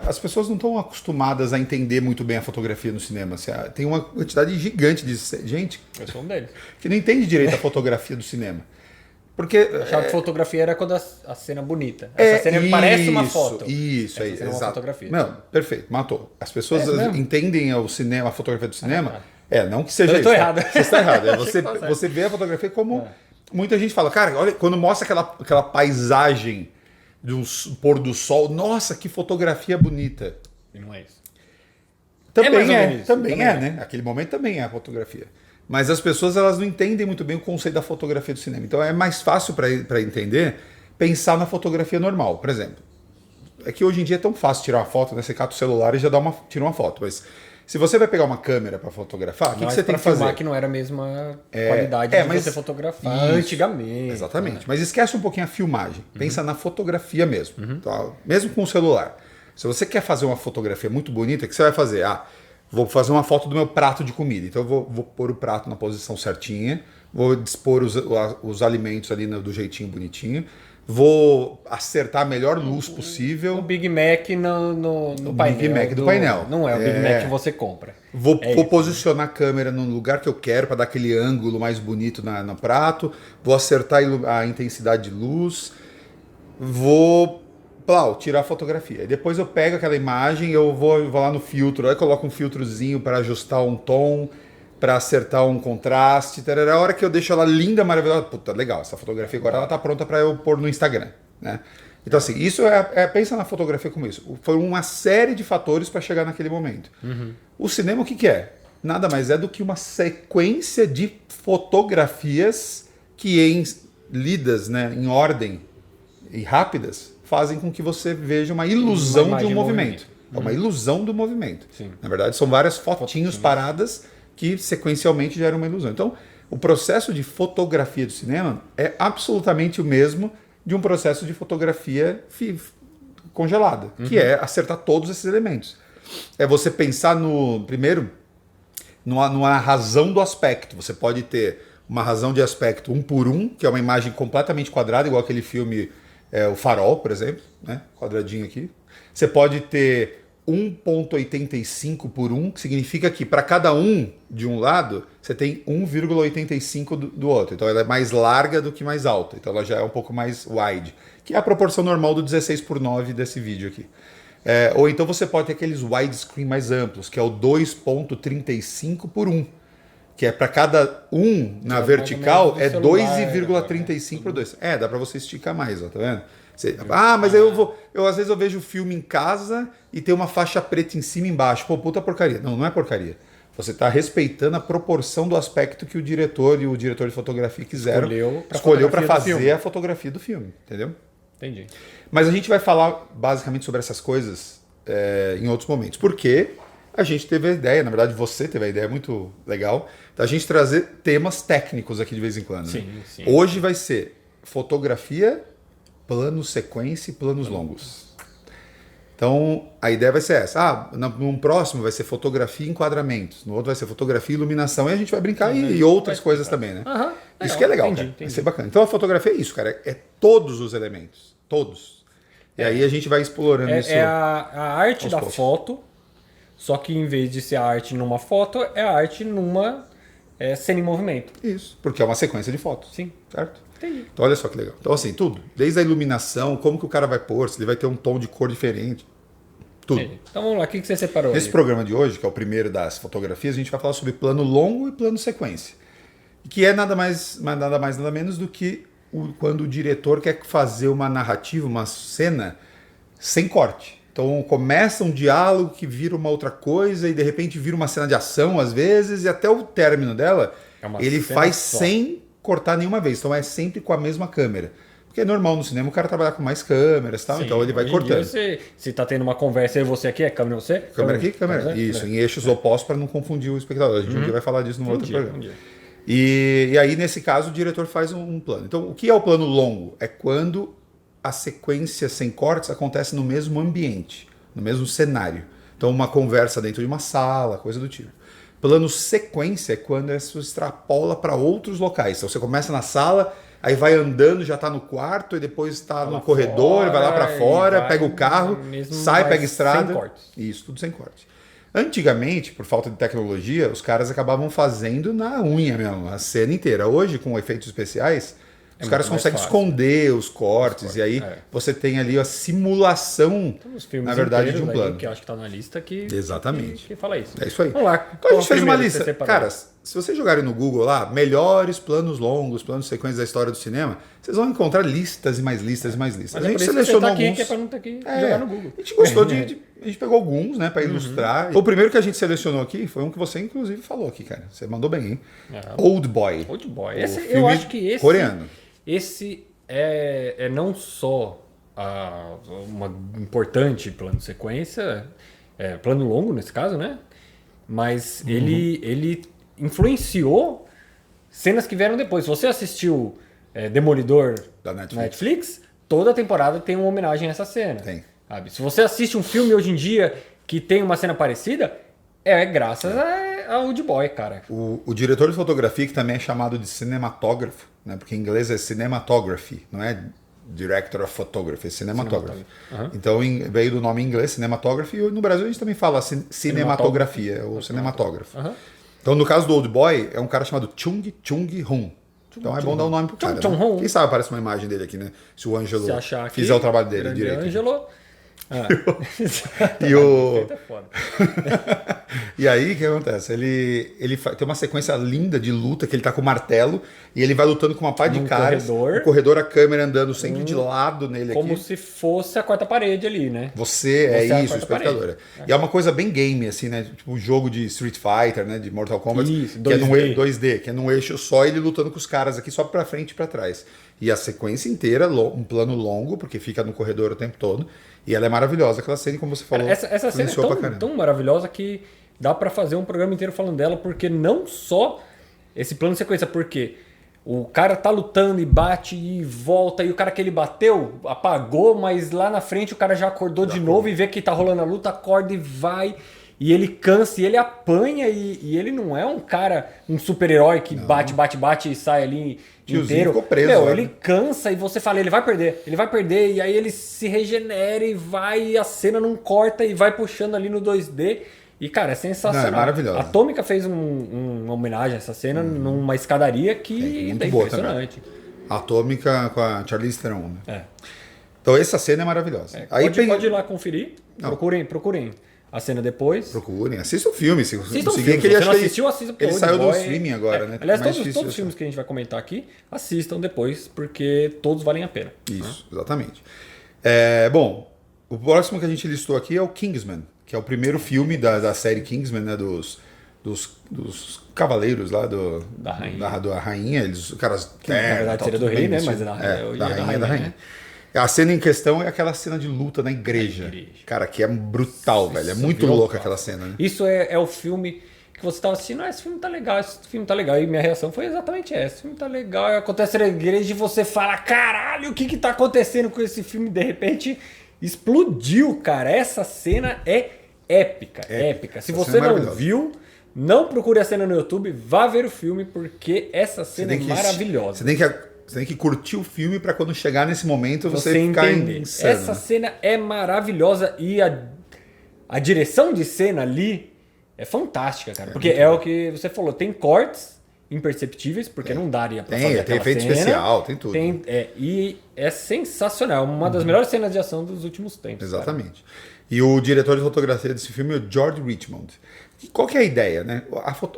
as pessoas não estão acostumadas a entender muito bem a fotografia no cinema. Assim, tem uma quantidade gigante de gente Eu sou um deles. que não entende direito a fotografia do cinema. Porque Eu achava que fotografia era quando a cena é bonita. Essa cena parece uma foto. Isso, Essa cena é uma exato. fotografia. Não, perfeito, matou. As pessoas entendem o cinema, a fotografia do cinema. Não que seja eu isso. tô errado. Você está errado. Você vê a fotografia como... Muita gente fala, cara, olha, quando mostra aquela paisagem de um pôr do sol, nossa, que fotografia bonita. E não é isso. Também é, né? Aquele momento também é a fotografia. Mas as pessoas elas não entendem muito bem o conceito da fotografia do cinema. Então é mais fácil para entender pensar na fotografia normal. Por exemplo, é que hoje em dia é tão fácil tirar uma foto, né? Você cata o celular e já tira uma foto. Mas se você vai pegar uma câmera para fotografar, o que você tem que fazer? Que não era a mesma qualidade de você fotografar antigamente. Exatamente. Mas esquece um pouquinho a filmagem. Pensa na fotografia mesmo. Tá? Mesmo com o celular. Se você quer fazer uma fotografia muito bonita, o que você vai fazer? Vou fazer uma foto do meu prato de comida. Então eu vou pôr o prato na posição certinha, vou dispor os alimentos ali do jeitinho bonitinho, vou acertar a melhor luz possível. O Big Mac no painel. Big Mac do painel. Não é o Big Mac que você compra. Vou posicionar a câmera no lugar que eu quero para dar aquele ângulo mais bonito no prato. Vou acertar a intensidade de luz. Vou tirar a fotografia. E depois eu pego aquela imagem, eu vou lá no filtro, aí coloco um filtrozinho para ajustar um tom, para acertar um contraste. Tarará. A hora que eu deixo ela linda, maravilhosa, puta, legal, essa fotografia agora ela tá pronta para eu pôr no Instagram, né? Então assim, isso pensa na fotografia como isso. Foi uma série de fatores para chegar naquele momento. O cinema o que é? Nada mais é do que uma sequência de fotografias que lidas, né, em ordem e rápidas, fazem com que você veja uma ilusão de um movimento. É uma ilusão do movimento. Sim. Na verdade, são várias fotinhos paradas que sequencialmente geram uma ilusão. Então, o processo de fotografia do cinema é absolutamente o mesmo de um processo de fotografia congelada, que é acertar todos esses elementos. É você pensar primeiro, numa razão do aspecto. Você pode ter uma razão de aspecto 1 por 1, que é uma imagem completamente quadrada, igual aquele filme O Farol, por exemplo, né? Quadradinho aqui. Você pode ter 1,85 por 1, que significa que para cada um de um lado, você tem 1,85 do outro. Então ela é mais larga do que mais alta. Então ela já é um pouco mais wide, que é a proporção normal do 16 por 9 desse vídeo aqui. Ou então você pode ter aqueles widescreen mais amplos, que é o 2,35 por 1. Que é para cada um na vertical é 2,35 por 2. Dá para você esticar mais, ó, tá vendo? Mas aí às vezes eu vejo o filme em casa e tem uma faixa preta em cima e embaixo. Pô, puta porcaria. Não é porcaria. Você está respeitando a proporção do aspecto que o diretor e o diretor de fotografia quiseram. Escolheu para fazer a fotografia do filme, entendeu? Entendi. Mas a gente vai falar basicamente sobre essas coisas em outros momentos. Porque a gente teve a ideia, na verdade você teve a ideia muito legal, da gente trazer temas técnicos aqui de vez em quando. Sim, né? sim. Hoje vai ser fotografia, plano sequência e planos longos. Então a ideia vai ser essa. Num próximo vai ser fotografia e enquadramentos, no outro vai ser fotografia e iluminação, e a gente vai brincar e outras coisas também, né? Isso que é legal, cara. Vai ser bacana. Então a fotografia é isso, cara, é todos os elementos, todos. E aí a gente vai explorando isso. É a arte da foto, só que em vez de ser a arte numa foto, é a arte numa cena em movimento. Isso, porque é uma sequência de fotos. Sim. Certo? Entendi. Então olha só que legal. Então assim, tudo. Desde a iluminação, como que o cara vai pôr, se ele vai ter um tom de cor diferente. Tudo. Entendi. Então vamos lá, o que você separou? Nesse programa de hoje, que é o primeiro das fotografias, a gente vai falar sobre plano longo e plano sequência. Que é nada menos do que quando o diretor quer fazer uma narrativa, uma cena sem corte. Então começa um diálogo que vira uma outra coisa e de repente vira uma cena de ação às vezes e até o término dela ele faz sem cortar nenhuma vez. Então é sempre com a mesma câmera. Porque é normal no cinema o cara trabalhar com mais câmeras e tal, então ele vai cortando. Se tá tendo uma conversa e você aqui, câmera você? Câmera aqui, câmera. Isso, em eixos opostos para não confundir o espectador. A gente um dia vai falar disso no outro programa. E aí nesse caso o diretor faz um plano. Então o que é o plano longo? É quando a sequência sem cortes acontece no mesmo ambiente, no mesmo cenário. Então uma conversa dentro de uma sala, coisa do tipo. Plano sequência é quando isso extrapola para outros locais. Então você começa na sala, aí vai andando, já tá no quarto, e depois tá no corredor, vai lá para fora, pega o carro, sai, pega estrada. Sem cortes. Isso, tudo sem corte. Antigamente, por falta de tecnologia, os caras acabavam fazendo na unha mesmo, a cena inteira. Hoje, com efeitos especiais, os caras conseguem esconder os cortes, e aí você tem ali a simulação, na verdade, de um plano. Que eu acho que tá na lista que fala isso. É isso aí. Vamos lá. Então a gente fez uma lista. Cara, se vocês jogarem no Google lá, melhores planos longos, planos sequências da história do cinema, vocês vão encontrar listas e mais listas e mais listas. Mas a gente selecionou alguns. Que é pra não ter que jogar no Google. A gente gostou a gente pegou alguns, né, para ilustrar. O primeiro que a gente selecionou aqui foi um que você, inclusive, falou aqui, cara. Você mandou bem, hein? Old Boy. Old Boy. Eu acho que esse... coreano. Esse é não só uma importante plano de sequência, plano longo nesse caso, né? Mas ele influenciou cenas que vieram depois. Se você assistiu Demolidor da Netflix, toda a temporada tem uma homenagem a essa cena. Tem. Sabe? Se você assiste um filme hoje em dia que tem uma cena parecida, graças a Old Boy, cara. O diretor de fotografia, que também é chamado de cinematógrafo, né? Porque em inglês é cinematography, não é director of photography, é cinematography. Então veio do nome em inglês, cinematography, e no Brasil a gente também fala cinematografia, ou cinematógrafo. Então no caso do Old Boy, é um cara chamado Chung Hun. Então é bom dar o nome pro cara. Né? Quem sabe aparece uma imagem dele aqui, né? Se o Ângelo fizer o trabalho dele direito. Ângelo... E aí o que acontece? Ele tem uma sequência linda de luta que ele tá com o martelo e ele vai lutando com uma pá de caras. No corredor, a câmera andando sempre de lado nele como aqui. se fosse a quarta parede ali, né? Você é isso, o espectador. E é uma coisa bem game, assim, né? Tipo um jogo de Street Fighter, né? De Mortal Kombat. Isso, que é num 2D, que é num eixo só, ele lutando com os caras aqui só pra frente e pra trás. E a sequência inteira, um plano longo, porque fica no corredor o tempo todo. E ela é maravilhosa, aquela cena, como você falou. Essa cena é tão maravilhosa que dá pra fazer um programa inteiro falando dela, porque não só esse plano de sequência, porque o cara tá lutando e bate e volta, e o cara que ele bateu apagou, mas lá na frente o cara já acordou de novo e vê que tá rolando a luta, acorda e vai, e ele cansa, e ele apanha, e ele não é um cara, um super-herói que bate e sai ali inteiro. Ficou preso, ele cansa e você fala, ele vai perder, e aí ele se regenera e vai, e a cena não corta e vai puxando ali no 2D. E, cara, é sensacional. Não, é maravilhoso. A Atômica fez uma homenagem a essa cena numa escadaria que muito é boa impressionante. Também. Atômica com a Charlize Theron. Né? Então essa cena é maravilhosa. Aí pode ir lá conferir. Procurem a cena depois. Procurem, assistam o filme. Se assistam o filme. Se você não assistiu, assista. Ele saiu do streaming agora, né? Aliás, todos os filmes que a gente vai comentar aqui, assistam depois, porque todos valem a pena. Isso, exatamente. Bom, o próximo que a gente listou aqui é o Kingsman, que é o primeiro filme da série Kingsman, né? Dos cavaleiros lá da rainha. Os caras... na verdade seria do rei, né? Mas da rainha. A cena em questão é aquela cena de luta na igreja. Cara, que é brutal, velho. É muito louca aquela cena, né? Isso é o filme que você tava assistindo, esse filme tá legal, esse filme tá legal. E minha reação foi exatamente essa. Esse filme tá legal, e acontece na igreja e você fala, caralho, o que tá acontecendo com esse filme? De repente, explodiu, cara. Essa cena é épica. Se você não viu, não procure a cena no YouTube, vá ver o filme, porque essa cena é maravilhosa. Você tem que curtir o filme para quando chegar nesse momento você ficar insano. Essa cena é maravilhosa e a direção de cena ali é fantástica, cara. Porque é o que você falou, tem cortes imperceptíveis, porque não daria pra fazer aquela efeito cena. especial, tem tudo. E é sensacional, uma das melhores cenas de ação dos últimos tempos. Exatamente. Cara. E o diretor de fotografia desse filme é o George Richmond. Qual que é a ideia, né?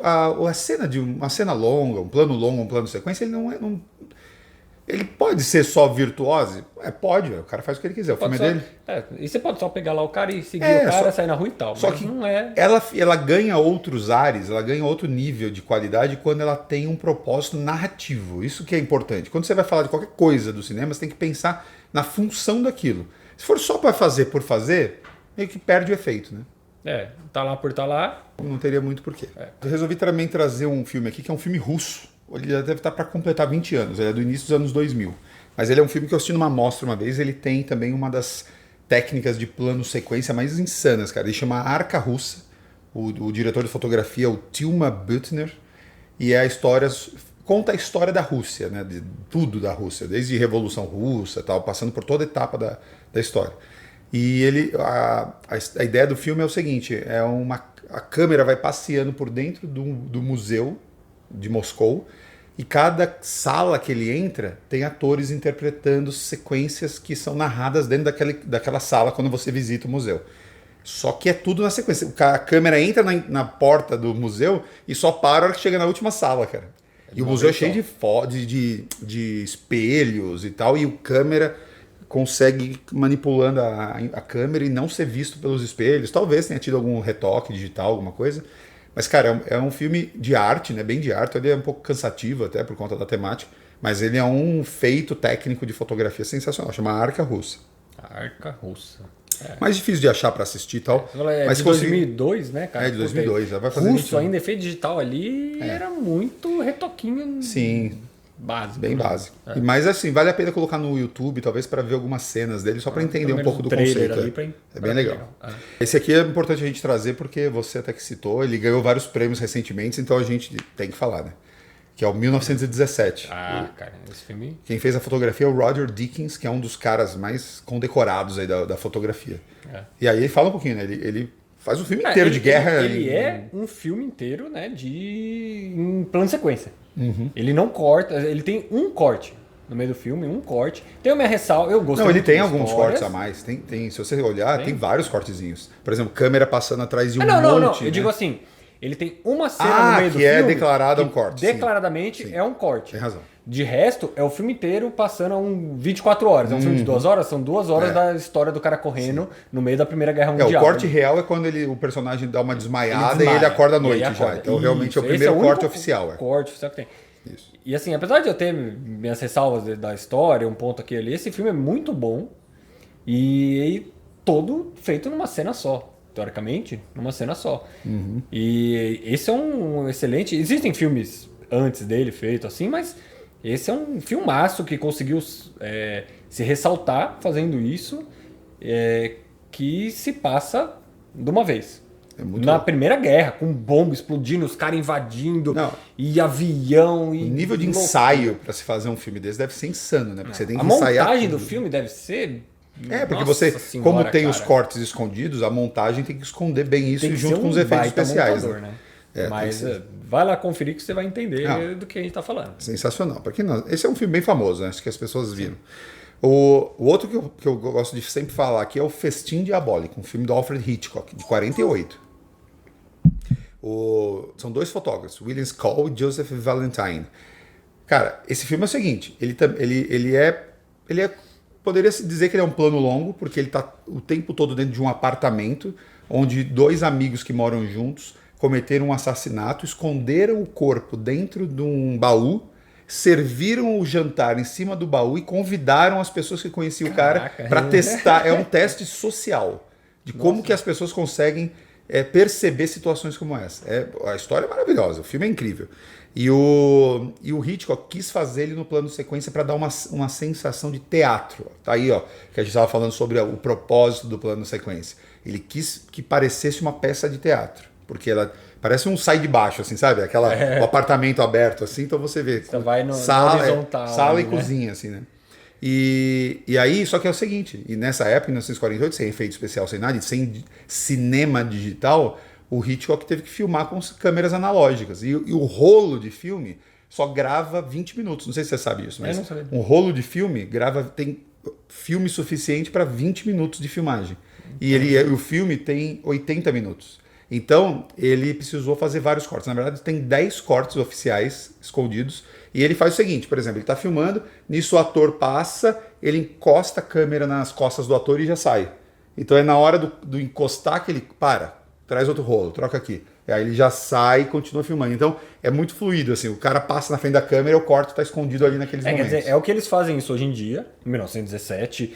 A cena de uma cena longa, um plano longo, um plano de sequência, ele não ele pode ser só virtuose? Pode, o cara faz o que ele quiser, o filme é dele. E você pode só pegar lá o cara e seguir o cara, sair na rua e tal. Só que não é. Ela ganha outros ares, ela ganha outro nível de qualidade quando ela tem um propósito narrativo. Isso que é importante. Quando você vai falar de qualquer coisa do cinema, você tem que pensar na função daquilo. Se for só para fazer por fazer, meio que perde o efeito, né? Tá lá por tá lá. Não teria muito porquê. Eu resolvi também trazer um filme aqui que é um filme russo. Ele já deve estar para completar 20 anos, ele é do início dos anos 2000. Mas ele é um filme que eu assisti numa mostra uma vez, ele tem também uma das técnicas de plano sequência mais insanas, cara. Ele chama Arca Russa, o diretor de fotografia é o Tilma Büttner, e a história conta a história da Rússia, né? De tudo da Rússia, desde a Revolução Russa, tal, passando por toda etapa da história. E a ideia do filme é o seguinte: a câmera vai passeando por dentro do museu de Moscou, e cada sala que ele entra tem atores interpretando sequências que são narradas dentro daquela sala quando você visita o museu. Só que é tudo na sequência. A câmera entra na porta do museu e só para a hora que chega na última sala, cara. E o museu é cheio de espelhos e tal, e o câmera consegue ir manipulando a câmera e não ser visto pelos espelhos. Talvez tenha tido algum retoque digital, alguma coisa. Mas, cara, é um filme de arte, né? Bem de arte. Ele é um pouco cansativo até por conta da temática, mas ele é um feito técnico de fotografia sensacional. Chama Arca Russa. Arca Russa. Mais difícil de achar para assistir e tal. Mas de 2002, né, cara? É de 2002. Vai fazer Russo ainda, efeito digital ali, era muito retoquinho. Sim. Básico. Bem básico. Mas assim, vale a pena colocar no YouTube, talvez, para ver algumas cenas dele, só para entender um pouco do conceito. É bem legal. Esse aqui é importante a gente trazer, porque você até que citou, ele ganhou vários prêmios recentemente, então a gente tem que falar, né? Que é o 1917. Cara, esse filme... Quem fez a fotografia é o Roger Deakins, que é um dos caras mais condecorados aí da fotografia. E aí ele fala um pouquinho, né? Ele faz um filme inteiro de guerra. Ele é um filme inteiro, né, em plano de sequência. Ele não corta, ele tem um corte no meio do filme, um corte. Tem uma ressalva, eu gostei. Não, ele tem alguns cortes a mais. Tem, se você olhar, tem vários cortezinhos. Por exemplo, câmera passando atrás de um monte. Não. Né? Eu digo assim, ele tem uma cena no meio do filme... que é declarada um corte. Declaradamente sim. É um corte. Tem razão. De resto, é o filme inteiro passando a 24 horas. É um filme de 2 horas? São 2 horas da história do cara correndo no meio da Primeira Guerra Mundial. O corte real é quando o personagem dá uma desmaiada e ele acorda à noite já. Então realmente é o primeiro corte oficial. Corte oficial que tem. Isso. E assim, apesar de eu ter minhas ressalvas da história, um ponto aqui e ali, esse filme é muito bom e todo feito numa cena só. Teoricamente, numa cena só. E esse é um excelente... Existem filmes antes dele feito assim, mas esse é um filmaço que conseguiu se ressaltar fazendo isso, que se passa de uma vez. Na Primeira Guerra, com bomba explodindo, os caras invadindo, e avião... O nível de ensaio para se fazer um filme desse deve ser insano, né? Porque você tem que a ensaiar montagem tudo. do filme deve ser... Porque você, como tem os cortes escondidos, a montagem tem que esconder bem isso junto com os efeitos especiais. Montador, né? Mas vai lá conferir que você vai entender do que a gente está falando. Sensacional. Porque esse é um filme bem famoso, né? Acho que as pessoas viram. O outro que eu gosto de sempre falar aqui é o Festim Diabólico, um filme do Alfred Hitchcock, de 48. São dois fotógrafos, William Skoll e Joseph Valentine. Cara, esse filme é o seguinte, ele é poderia se dizer que ele é um plano longo, porque ele está o tempo todo dentro de um apartamento, onde dois amigos que moram juntos cometeram um assassinato, esconderam o corpo dentro de um baú, serviram o jantar em cima do baú e convidaram as pessoas que conheciam o cara para testar. É um teste social de como que as pessoas conseguem perceber situações como essa. A história é maravilhosa, o filme é incrível. E o Hitchcock quis fazer ele no plano de sequência para dar uma sensação de teatro. Tá aí, ó, que a gente estava falando sobre o propósito do plano de sequência. Ele quis que parecesse uma peça de teatro, porque ela parece um sai de baixo, assim, sabe? O apartamento aberto, assim, então você vê. Você vai no horizontal. Sala e cozinha, assim, né? E aí, só que é o seguinte, e nessa época, em 1948, sem efeito especial, sem nada, sem cinema digital, o Hitchcock teve que filmar com câmeras analógicas. E o rolo de filme só grava 20 minutos. Não sei se você sabe isso, mas um rolo de filme tem filme suficiente para 20 minutos de filmagem. E o filme tem 80 minutos. Então, ele precisou fazer vários cortes. Na verdade, tem 10 cortes oficiais escondidos. E ele faz o seguinte, por exemplo, ele está filmando, nisso o ator passa, ele encosta a câmera nas costas do ator e já sai. Então é na hora do encostar que ele traz outro rolo, troca aqui. E aí ele já sai e continua filmando. Então é muito fluido, assim, o cara passa na frente da câmera e o corte está escondido ali naqueles momentos. Quer dizer, é o que eles fazem isso hoje em dia, em 1917.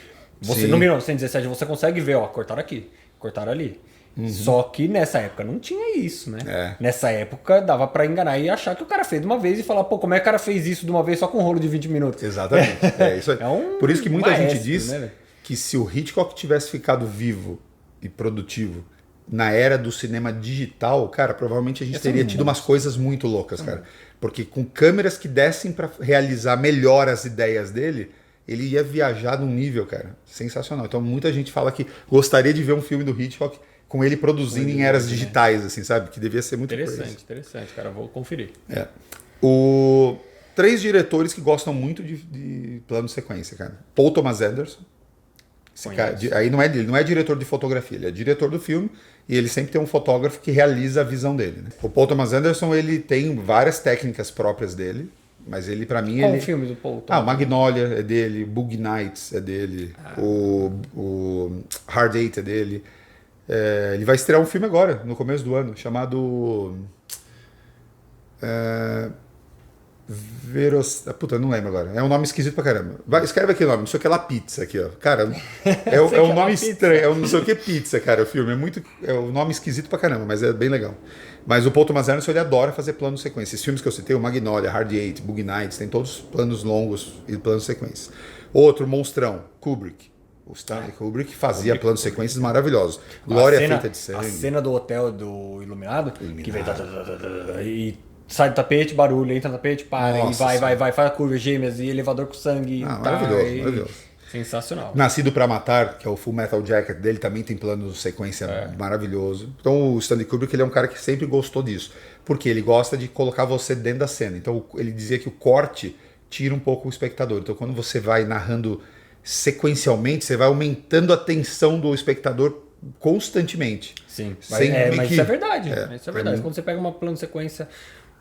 No 1917 você consegue ver, cortaram aqui, cortaram ali. Só que nessa época não tinha isso, né? Nessa época dava pra enganar e achar que o cara fez de uma vez e falar, como é que o cara fez isso de uma vez só com um rolo de 20 minutos? Exatamente. Isso aí. Por isso que muita gente diz, né, que se o Hitchcock tivesse ficado vivo e produtivo na era do cinema digital, cara, provavelmente a gente teria tido umas coisas muito loucas, cara. Porque com câmeras que dessem para realizar melhor as ideias dele, ele ia viajar num nível, cara, sensacional. Então muita gente fala que gostaria de ver um filme do Hitchcock com ele produzindo em eras digitais, assim, sabe? Que devia ser muito interessante, cara. Vou conferir. Três diretores que gostam muito de plano sequência, cara. Paul Thomas Anderson. Esse cara, aí ele não é diretor de fotografia, ele é diretor do filme e ele sempre tem um fotógrafo que realiza a visão dele, né? O Paul Thomas Anderson, ele tem várias técnicas próprias dele, mas ele, pra mim... Qual o filme do Paul Thomas? O Magnolia é dele, Boogie Nights é dele, o Hard Eight é dele. Ele vai estrear um filme agora, no começo do ano, chamado... Puta, não lembro agora. É um nome esquisito pra caramba. Escreve aqui o nome, não sei o que lá, pizza aqui, ó. Cara, é um nome estranho, é um não sei o que pizza, cara, o filme. É um nome esquisito pra caramba, mas é bem legal. Mas o Paul Thomas Anderson, ele adora fazer plano sequência. Esses filmes que eu citei, o Magnolia, Hard Eight, Boogie Nights, tem todos planos longos e planos sequência. Outro monstrão, Kubrick. O Stanley Kubrick fazia planos sequências maravilhosos. Glória Feita de Sangue. A cena do hotel do Iluminado. Que vem e sai do tapete, barulho, entra no tapete, para, e vai, faz a curva, gêmeas e elevador com sangue. Maravilhoso. Sensacional. Nascido pra Matar, que é o Full Metal Jacket dele, também tem plano de sequência maravilhoso. Então o Stanley Kubrick, ele é um cara que sempre gostou disso. Porque ele gosta de colocar você dentro da cena. Então ele dizia que o corte tira um pouco o espectador. Então quando você vai narrando sequencialmente, você vai aumentando a tensão do espectador constantemente. Sim, mas isso é verdade. Isso é verdade. Quando você pega uma plano de sequência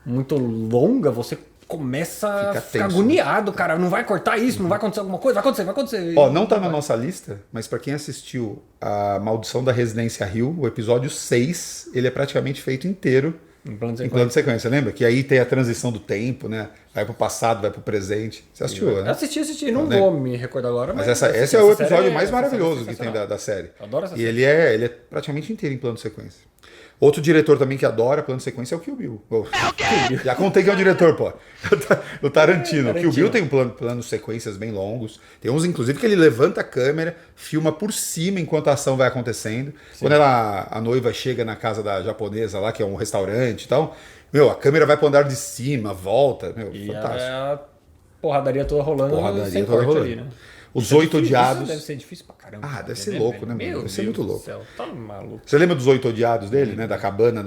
muito longa, você começa a ficar agoniado, cara. Não vai cortar isso, não vai acontecer alguma coisa, vai acontecer. Não tá na nossa lista, mas pra quem assistiu A Maldição da Residência Hill, o episódio 6, ele é praticamente feito inteiro em plano de sequência. Lembra? Que aí tem a transição do tempo, né? Vai pro passado, vai pro presente. Você assistiu, né? Assisti. Não vou me recordar agora, mas esse é o episódio mais maravilhoso que tem da série. Adoro essa série. E ele é praticamente inteiro em plano de sequência. Outro diretor também que adora plano de sequência é o Kill Bill. Já contei que é o diretor, pô. O Tarantino. O Kill Bill tem um plano de sequências bem longos. Tem uns, inclusive, que ele levanta a câmera, filma por cima enquanto a ação vai acontecendo. Sim. Quando a noiva chega na casa da japonesa lá, que é um restaurante e tal, a câmera vai pro andar de cima, volta. Fantástico. A porradaria toda rolando. Ali, né? Os Oito Odiados. Deve ser difícil pra caramba. Deve ser louco, né, mano? Deve ser muito louco. Tá maluco. Você lembra dos Oito Odiados dele, né? Da cabana,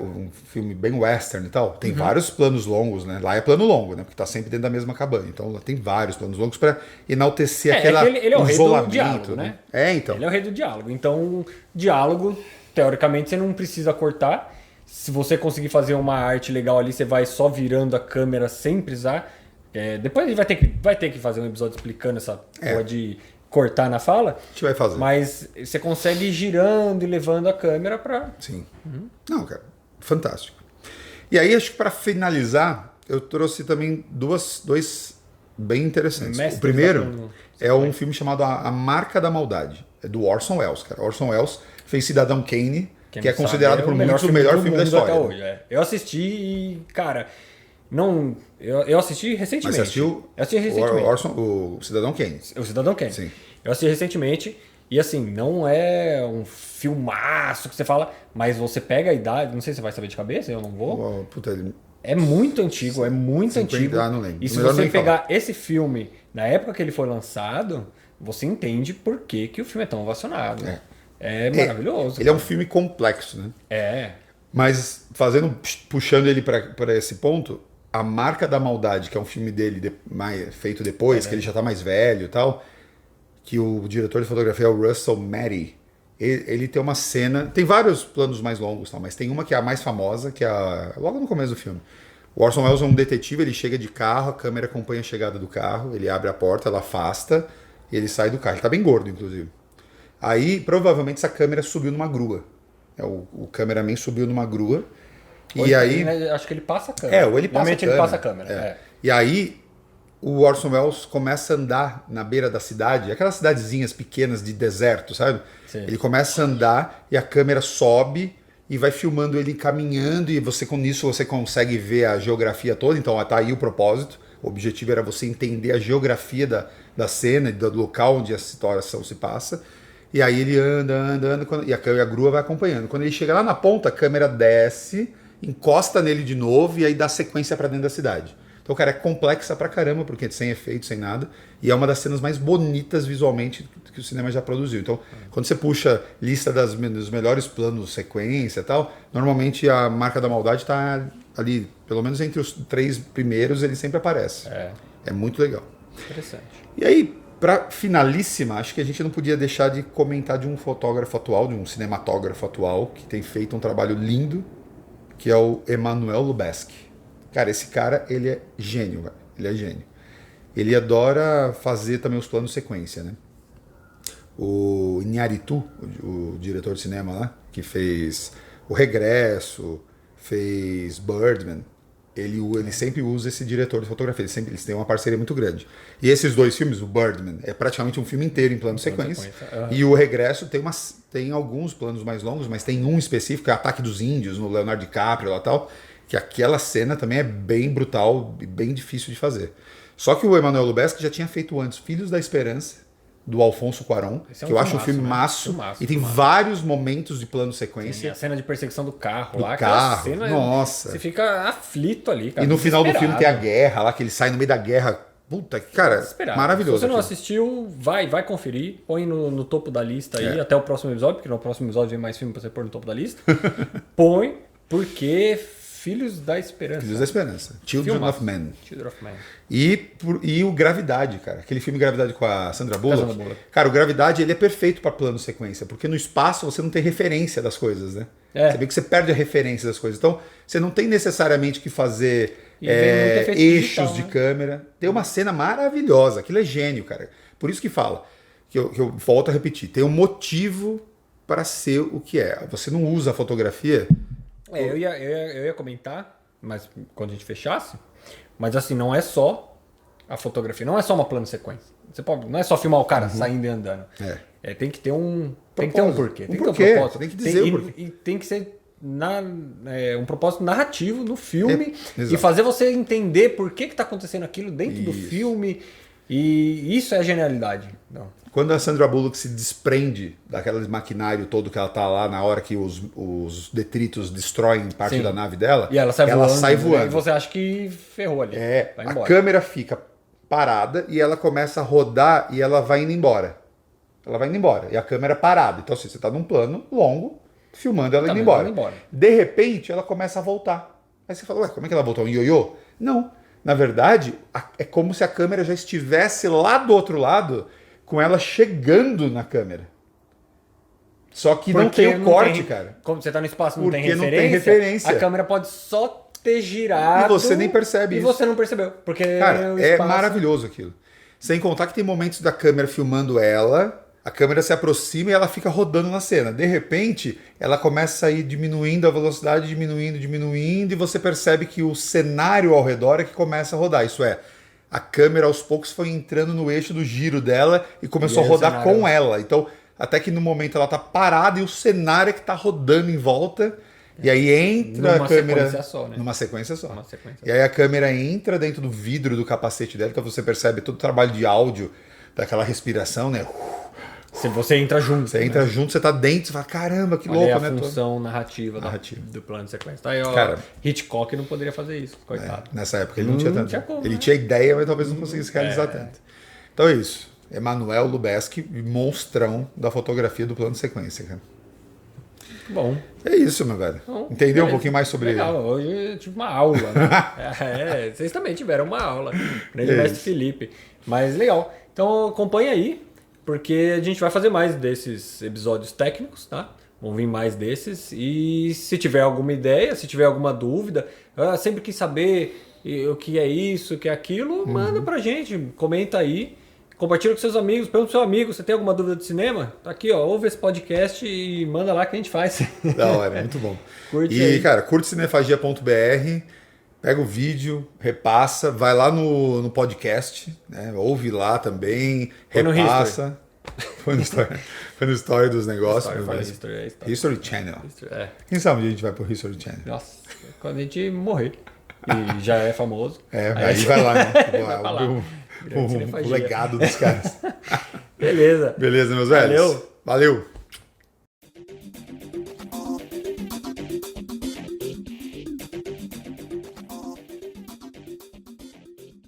um filme bem western e tal? Tem vários planos longos, né? Lá é plano longo, né? Porque tá sempre dentro da mesma cabana. Então lá tem vários planos longos pra enaltecer aquela ele é o rei do diálogo, né? Então. Ele é o rei do diálogo. Então, diálogo, teoricamente, você não precisa cortar. Se você conseguir fazer uma arte legal ali, você vai só virando a câmera sem precisar. Depois a gente vai ter que fazer um episódio explicando essa porra de cortar na fala. A gente vai fazer. Mas você consegue ir girando e levando a câmera pra... Sim. Não, cara, fantástico. E aí, acho que pra finalizar, eu trouxe também dois bem interessantes. O primeiro é um filme chamado A Marca da Maldade. É do Orson Welles, cara. Orson Welles fez Cidadão Kane, que é considerado por muitos o melhor filme da história. Até hoje, Eu assisti e, cara... Não, eu assisti recentemente. Mas você assistiu? Eu assisti recentemente. O Cidadão Kane. O Cidadão Kane. Sim. Eu assisti recentemente e assim, não é um filmaço que você fala, mas você pega a idade, não sei se você vai saber de cabeça, eu não vou. É muito antigo, é muito 50, antigo. Não lembro. E se você pegar esse filme na época que ele foi lançado, você entende por que o filme é tão ovacionado. É maravilhoso. Ele é um filme complexo, né? Mas puxando ele para esse ponto, A Marca da Maldade, que é um filme dele feito depois, que ele já tá mais velho e tal, que o diretor de fotografia é o Russell Matty. Ele tem uma cena... Tem vários planos mais longos, mas tem uma que é a mais famosa, que é logo no começo do filme. O Orson Welles é um detetive, ele chega de carro, a câmera acompanha a chegada do carro, ele abre a porta, ela afasta, e ele sai do carro. Ele tá bem gordo, inclusive. Aí, provavelmente, essa câmera subiu numa grua. O cameraman subiu numa grua. E aí... Acho que ele passa a câmera. Ou ele passa a câmera. Ele passa a câmera. E aí, o Orson Welles começa a andar na beira da cidade, aquelas cidadezinhas pequenas de deserto, sabe? Sim. Ele começa a andar e a câmera sobe e vai filmando ele caminhando, e com isso você consegue ver a geografia toda. Então tá aí o propósito. O objetivo era você entender a geografia da cena, do local onde a situação se passa. E aí ele anda, e a grua vai acompanhando. Quando ele chega lá na ponta, a câmera desce encosta nele de novo e aí dá sequência pra dentro da cidade. Então, cara, é complexa pra caramba, porque é sem efeito, sem nada. E é uma das cenas mais bonitas visualmente que o cinema já produziu. Então, quando você puxa lista dos melhores planos, sequência e tal, normalmente a Marca da Maldade tá ali, pelo menos entre os 3 primeiros, ele sempre aparece. É muito legal. Interessante. E aí, pra finalíssima, acho que a gente não podia deixar de comentar de um fotógrafo atual, de um cinematógrafo atual, que tem feito um trabalho lindo, que é o Emmanuel Lubezki. Cara, esse cara, ele é gênio, velho. Ele é gênio. Ele adora fazer também os planos sequência, né? O Iñárritu, o diretor de cinema lá, que fez O Regresso, fez Birdman, ele sempre usa esse diretor de fotografia, eles têm uma parceria muito grande. E esses 2 filmes, o Birdman, é praticamente um filme inteiro em plano sequência. E o Regresso tem alguns planos mais longos, mas tem um específico, que é Ataque dos Índios, no Leonardo DiCaprio lá e tal, que aquela cena também é bem brutal e bem difícil de fazer. Só que o Emmanuel Lubezki já tinha feito antes Filhos da Esperança, do Alfonso Cuarón, que eu acho um filme maço, e tem vários momentos de plano sequência. Tem a cena de perseguição do carro lá, carro, cena, nossa. Você fica aflito ali, cara. E no final do filme tem a guerra lá, que ele sai no meio da guerra. Puta, cara, maravilhoso. Se você não assistiu, vai conferir, põe no topo da lista aí, até o próximo episódio, porque no próximo episódio vem mais filme pra você pôr no topo da lista. Põe, porque Filhos da Esperança. Filhos da Esperança. Children of Men. Children of Men. E o Gravidade, cara. Aquele filme Gravidade com a Sandra Bullock. Cara, o Gravidade ele é perfeito para plano sequência, porque no espaço você não tem referência das coisas, né? Você vê que você perde a referência das coisas. Então, você não tem necessariamente que fazer eixos digital, de câmera. Tem uma cena maravilhosa. Aquilo é gênio, cara. Por isso que fala, que eu volto a repetir, tem um motivo para ser o que é. Você não usa a fotografia... eu ia comentar, mas quando a gente fechasse, mas assim, não é só a fotografia, não é só uma plano sequência. Não é só filmar o cara saindo e andando. Tem que ter um porquê. Tem que ter um propósito. Tem que dizer o porquê. E tem que ser um propósito narrativo no filme e fazer você entender por que está acontecendo aquilo dentro do filme. E isso é a genialidade. Quando a Sandra Bullock se desprende daquele maquinário todo que ela tá lá na hora que os detritos destroem parte da nave dela, e ela sai voando. E você acha que ferrou ali. Vai embora. A câmera fica parada e ela começa a rodar e ela vai indo embora. E a câmera parada. Então assim, você tá num plano longo, filmando ela indo embora. De repente, ela começa a voltar. Aí você fala, ué, como é que ela voltou? Um ioiô? Não. Na verdade, é como se a câmera já estivesse lá do outro lado, com ela chegando na câmera. Só que não tem o corte, cara. Como você tá no espaço, não tem referência. A câmera pode só ter girado. E você nem percebe isso. E você não percebeu. Porque cara, é maravilhoso aquilo. Sem contar que tem momentos da câmera filmando ela, a câmera se aproxima e ela fica rodando na cena. De repente, ela começa a ir diminuindo a velocidade, diminuindo, e você percebe que o cenário ao redor é que começa a rodar. Isso é, a câmera aos poucos foi entrando no eixo do giro dela e começou a rodar com ela. Então, até que no momento ela tá parada e o cenário é que tá rodando em volta. E aí entra a câmera numa sequência só. E aí a câmera entra dentro do vidro do capacete dela, então você percebe todo o trabalho de áudio, daquela respiração, né? Se você entra junto. Você entra junto, você tá dentro, você fala, caramba, que louco, a função narrativa do plano de sequência. Tá aí, ó, cara, Hitchcock não poderia fazer isso, coitado. Nessa época ele não tinha tanto. Ele tinha ideia, mas talvez não conseguisse realizar tanto. Então é isso. Emmanuel Lubezki, monstrão da fotografia do plano de sequência, cara. Bom. É isso, meu velho. Bom, entendeu um pouquinho mais sobre ele? Hoje eu tive uma aula. Né? Vocês também tiveram uma aula. Grande mestre Felipe. Mas legal. Então acompanha aí, porque a gente vai fazer mais desses episódios técnicos, tá? Vão vir mais desses. E se tiver alguma ideia, se tiver alguma dúvida, sempre quis saber o que é isso, o que é aquilo, manda pra gente, comenta aí. Compartilha com seus amigos, pergunta pro seu amigo, você tem alguma dúvida de cinema? Tá aqui, ó, ouve esse podcast e manda lá que a gente faz. Da hora, muito bom. Cara, curte cinefagia.br, pega o vídeo, repassa, vai lá no podcast, né? Ouve lá também, repassa. Foi no Story dos negócios. History Channel. Quem sabe onde a gente vai pro History Channel? Nossa, quando a gente morrer. E já é famoso. Aí vai lá, né? O legado dos caras. Beleza. Beleza, meus velhos. Valeu.